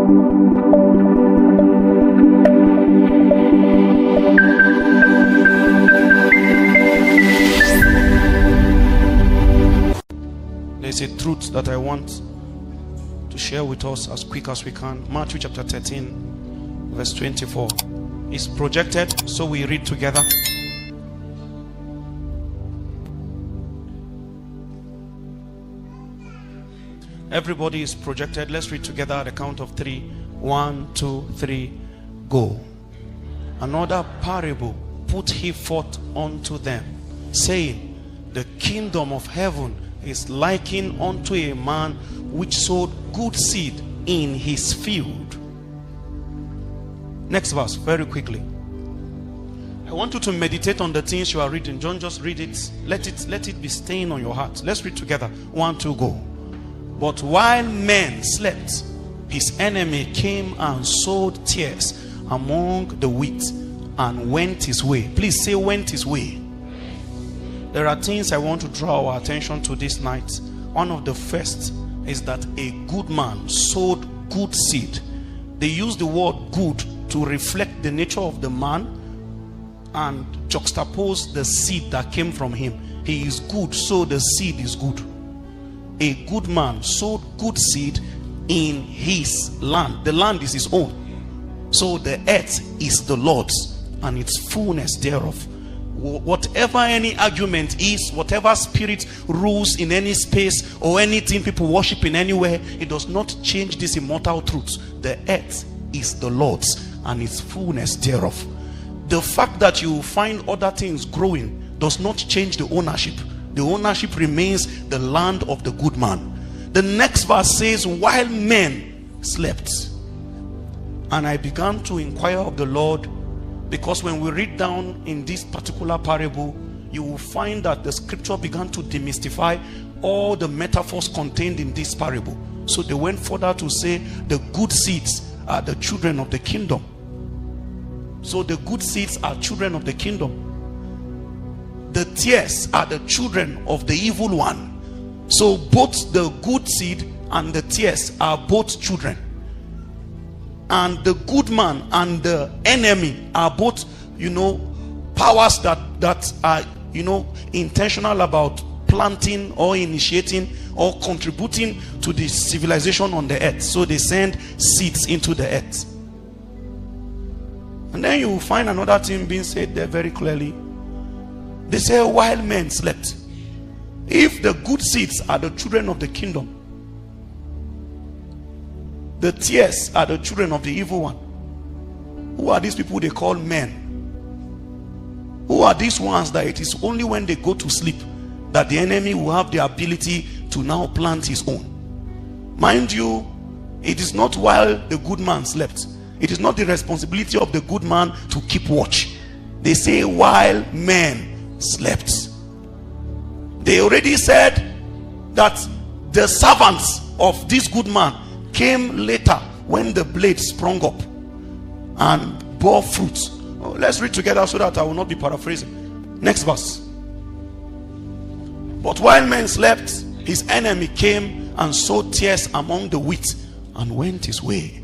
There's a truth that I want to share with us as quick as we can. Matthew chapter 13 verse 24 is projected, so we read together. Everybody is projected. Let's read together at the count of 3. 1, 2, 3, go. Another parable put he forth unto them, saying, the kingdom of heaven is likened unto a man which sowed good seed in his field. Next verse, very quickly. I want you to meditate on the things you are reading. Don't just read it. Let it be staying on your heart. Let's read together. 1, 2, go. But while men slept, his enemy came and sowed tares among the wheat and went his way. Please say, went his way. There are things I want to draw our attention to this night. One of the first is that a good man sowed good seed. They use the word good to reflect the nature of the man and juxtapose the seed that came from him. He is good, so the seed is good. A good man sowed good seed in his land. The land is his own. So the earth is the Lord's and its fullness thereof. Whatever any argument is, whatever spirit rules in any space or anything people worship in anywhere, it does not change this immortal truth. The earth is the Lord's and its fullness thereof. The fact that you find other things growing does not change the ownership. The ownership remains the land of the good man. The next verse says, while men slept. And I began to inquire of the Lord, because when we read down in this particular parable, you will find that the scripture began to demystify all the metaphors contained in this parable. So they went further to say the good seeds are the children of the kingdom. So the good seeds are children of the kingdom. The tares are the children of the evil one. So both the good seed and the tares are both children. And the good man and the enemy are both, powers that are, intentional about planting or initiating or contributing to the civilization on the earth. So they send seeds into the earth. And then you will find another thing being said there very clearly. They say, while men slept. If the good seeds are the children of the kingdom, the tares are the children of the evil one. Who are these people they call men? Who are these ones that it is only when they go to sleep that the enemy will have the ability to now plant his own? Mind you, it is not while the good man slept. It is not the responsibility of the good man to keep watch. They say while men slept. They already said that the servants of this good man came later when the blade sprung up and bore fruit. Let's read together so that I will not be paraphrasing. Next verse. But while men slept, his enemy came and sowed tares among the wheat and went his way.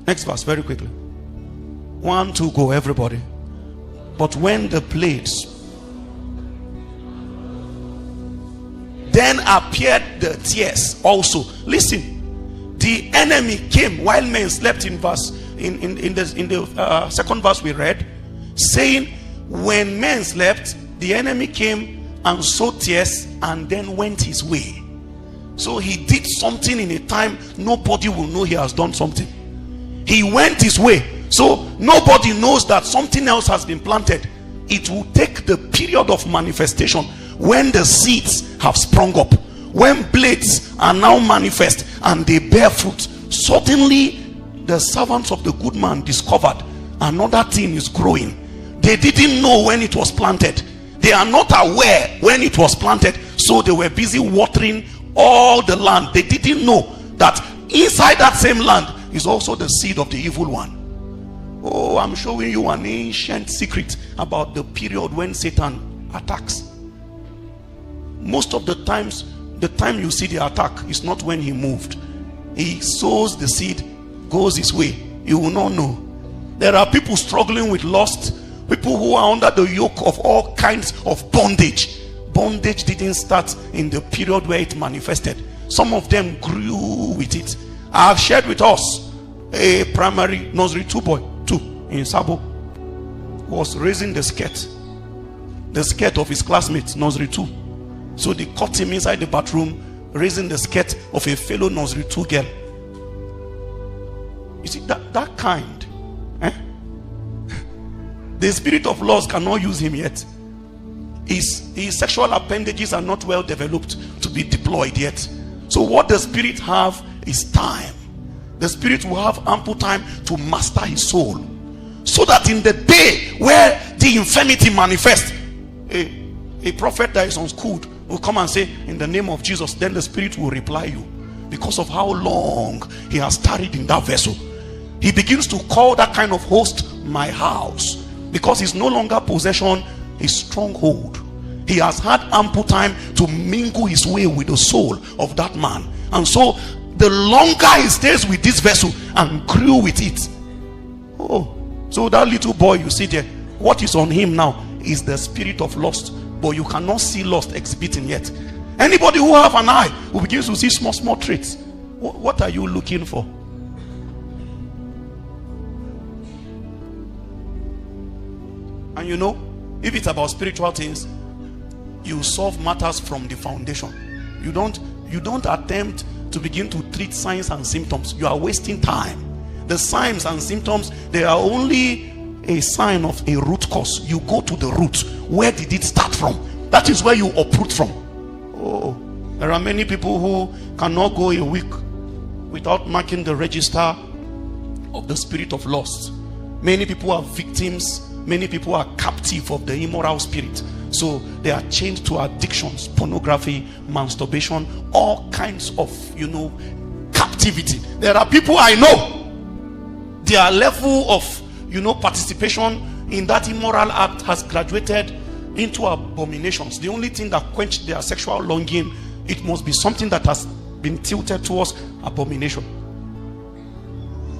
Next verse, very quickly. 1, 2, go, everybody. But when the blades, then appeared the tares also. Listen, the enemy came while men slept. In the second verse we read, saying, when men slept, the enemy came and sowed tares and then went his way. So he did something in a time nobody will know he has done something. He went his way. So nobody knows that something else has been planted. It will take the period of manifestation when the seeds have sprung up, when blades are now manifest and they bear fruit. Suddenly the servants of the good man discovered another thing is growing. They didn't know when it was planted. They are not aware when it was planted, so they were busy watering all the land. They didn't know that inside that same land is also the seed of the evil one. Oh, I'm showing you an ancient secret about the period when Satan attacks. Most of the times, the time you see the attack is not when he moved. he sows the seed, goes his way, you will not know. There are people struggling with lust, people who are under the yoke of all kinds of bondage. Bondage didn't start in the period where it manifested. Some of them grew with it. I have shared with us a primary nursery 2 boy, 2 in Sabo, was raising the skirt of his classmates, nursery 2. So they caught him inside the bathroom raising the skirt of a fellow nursery 2 girl. You see, that kind, the spirit of lust cannot use him yet. His sexual appendages are not well developed to be deployed yet. So what the spirit have is time. The spirit will have ample time to master his soul, so that in the day where the infirmity manifests, a prophet that is unschooled will come and say, in the name of Jesus. Then the spirit will reply you, because of how long he has tarried in that vessel. He begins to call that kind of host my house, because it's no longer possession, a stronghold. He has had ample time to mingle his way with the soul of that man. And so the longer he stays with this vessel and grew with it, so that little boy you see there, what is on him now is the spirit of lust. But you cannot see lust exhibiting yet. Anybody who have an eye who begins to see small traits, what are you looking for? And you know, if it's about spiritual things, you solve matters from the foundation. You don't attempt to begin to treat signs and symptoms. You are wasting time. The signs and symptoms, they are only a sign of a root cause. You go to the root. Where did it start from? That is where you uproot from. There are many people who cannot go a week without marking the register of the spirit of lust. Many people are victims. Many people are captive of the immoral spirit. So they are chained to addictions, pornography, masturbation, all kinds of, captivity. There are people I know, their level of, participation in that immoral act has graduated into abominations. The only thing that quenched their sexual longing, it must be something that has been tilted towards abomination.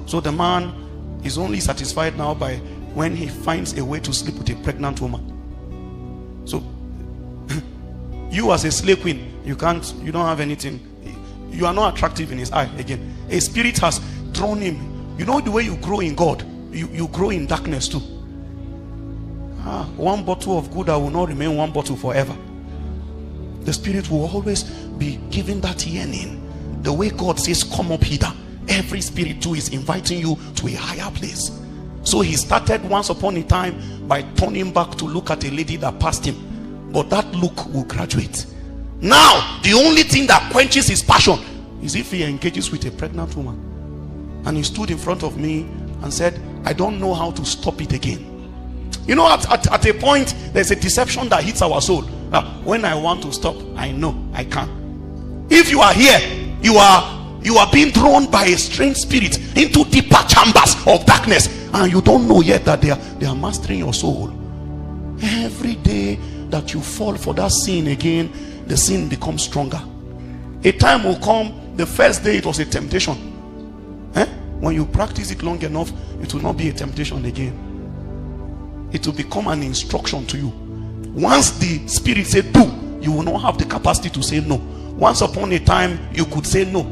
So the man is only satisfied now by when he finds a way to sleep with a pregnant woman. So you as a slave queen, you don't have anything. You are not attractive in his eye again. A spirit has drawn him. You know the way you grow in God, you grow in darkness too. One bottle of Gouda will not remain one bottle forever. The spirit will always be giving that yearning. The way God says, come up hither. Every spirit too is inviting you to a higher place. So he started once upon a time by turning back to look at a lady that passed him. But that look will graduate. Now, the only thing that quenches his passion is if he engages with a pregnant woman. And he stood in front of me and said, I don't know how to stop it again. You know, at a point, there's a deception that hits our soul. When I want to stop, I know I can. If you are here, you are being drawn by a strange spirit into deeper chambers of darkness, and you don't know yet that they are mastering your soul. Every day that you fall for that sin again, the sin becomes stronger. A time will come, the first day it was a temptation. When you practice it long enough, it will not be a temptation again. It will become an instruction to you. Once the spirit said do, you will not have the capacity to say no. Once upon a time, you could say no.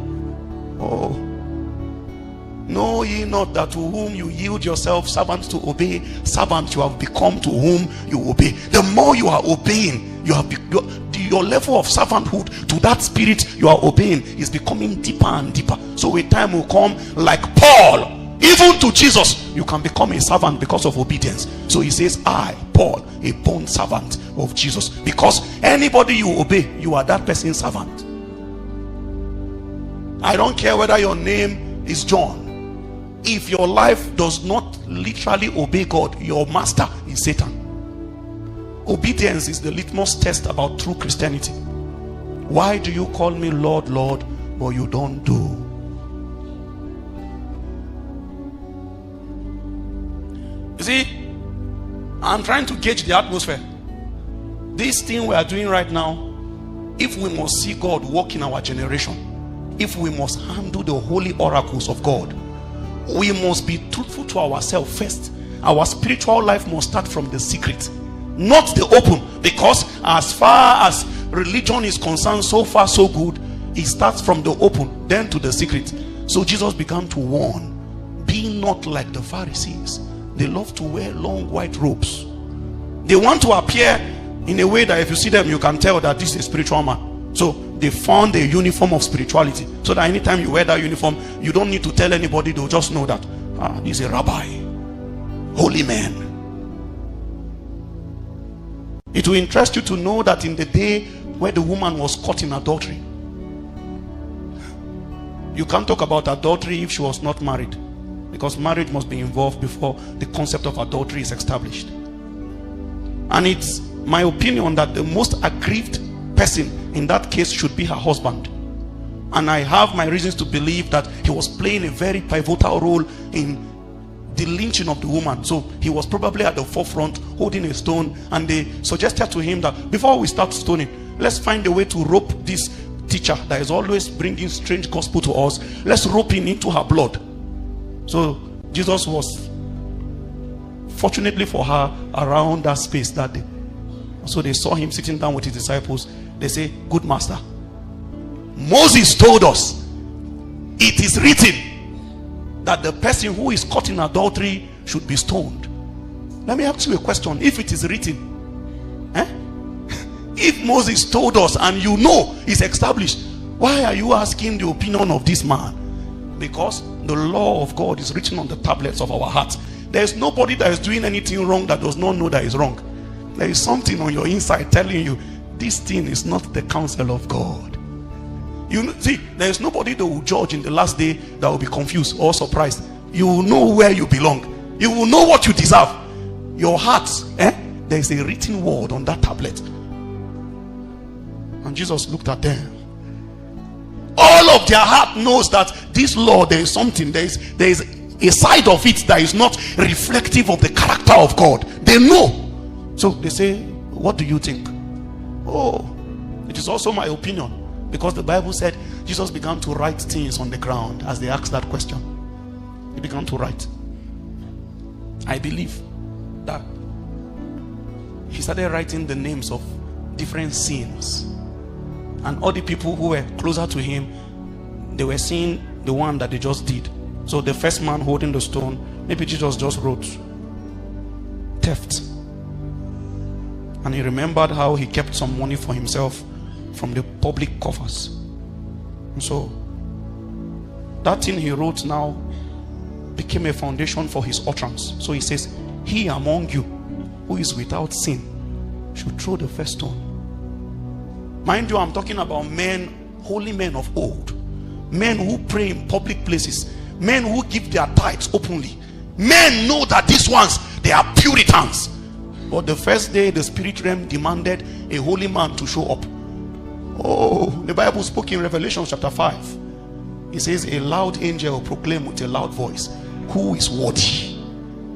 Know ye not that to whom you yield yourself servants to obey, servants you have become to whom you obey. The more you are obeying, your level of servanthood to that spirit you are obeying is becoming deeper and deeper. So a time will come, like Paul, even to Jesus, you can become a servant because of obedience. So he says, I, Paul, a bond servant of Jesus. Because anybody you obey, you are that person's servant. I don't care whether your name is John. If your life does not literally obey God, your master is Satan. Obedience is the litmus test about true Christianity. Why do you call me Lord, Lord, but you don't do? You see, I'm trying to gauge the atmosphere. This thing we are doing right now, if we must see God work in our generation, if we must handle the holy oracles of God, we must be truthful to ourselves first. Our spiritual life must start from the secret, not the open. Because as far as religion is concerned, so far so good. It starts from the open, then to the secret. So Jesus began to warn, be not like the Pharisees. They love to wear long white robes. They want to appear in a way that if you see them, you can tell that this is a spiritual man. So they found a uniform of spirituality, so that anytime you wear that uniform, you don't need to tell anybody. They'll just know that this is a rabbi, holy man. It will interest you to know that in the day where the woman was caught in adultery, you can't talk about adultery if she was not married, because marriage must be involved before the concept of adultery is established. And it's my opinion that the most aggrieved person in that case should be her husband. And I have my reasons to believe that he was playing a very pivotal role in the lynching of the woman. So he was probably at the forefront holding a stone, and they suggested to him that before we start stoning, let's find a way to rope this teacher that is always bringing strange gospel to us. Let's rope him into her blood. So Jesus was, fortunately for her, around that space that day. So they saw him sitting down with his disciples. They say, good master, Moses told us, it is written that the person who is caught in adultery should be stoned. Let me ask you a question. If it is written, if Moses told us and you know it's established, why are you asking the opinion of this man? Because the law of God is written on the tablets of our hearts. There is nobody that is doing anything wrong that does not know that is wrong. There is something on your inside telling you this thing is not the counsel of God. You see, there is nobody that will judge in the last day that will be confused or surprised. You will know where you belong. You will know what you deserve. Your heart, there is a written word on that tablet. And Jesus looked at them. All of their heart knows that this law, there is something, there is a side of it that is not reflective of the character of God. They know. So they say, what do you think? Oh, it is also my opinion, because the Bible said Jesus began to write things on the ground as they asked that question. He began to write. I believe that he started writing the names of different sins, and all the people who were closer to him, they were seeing the one that they just did. So the first man holding the stone, maybe Jesus just wrote theft, and he remembered how he kept some money for himself from the public coffers. And so that thing he wrote now became a foundation for his utterance. So he says, he among you who is without sin should throw the first stone. Mind you, I'm talking about men, holy men of old, men who pray in public places, men who give their tithes openly. Men know that these ones, they are Puritans. But the first day, the spirit realm demanded a holy man to show up. Oh, the Bible spoke in Revelation chapter 5. It says, a loud angel proclaimed with a loud voice, who is worthy?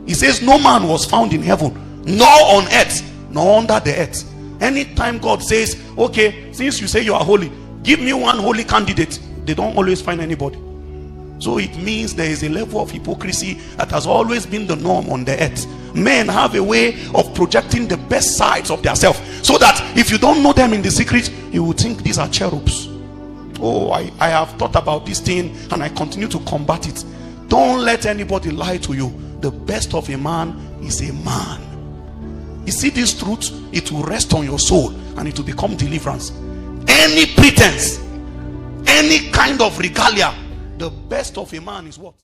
He says, no man was found in heaven, nor on earth, nor under the earth. Anytime God says, okay, since you say you are holy, give me one holy candidate, they don't always find anybody. So it means there is a level of hypocrisy that has always been the norm on the earth. Men have a way of projecting the best sides of themselves, so that if you don't know them in the secret, you will think these are cherubs. Oh, I have thought about this thing and I continue to combat it. Don't let anybody lie to you. The best of a man is a man. You see this truth, it will rest on your soul and it will become deliverance. Any pretense, any kind of regalia, the best of a man is what?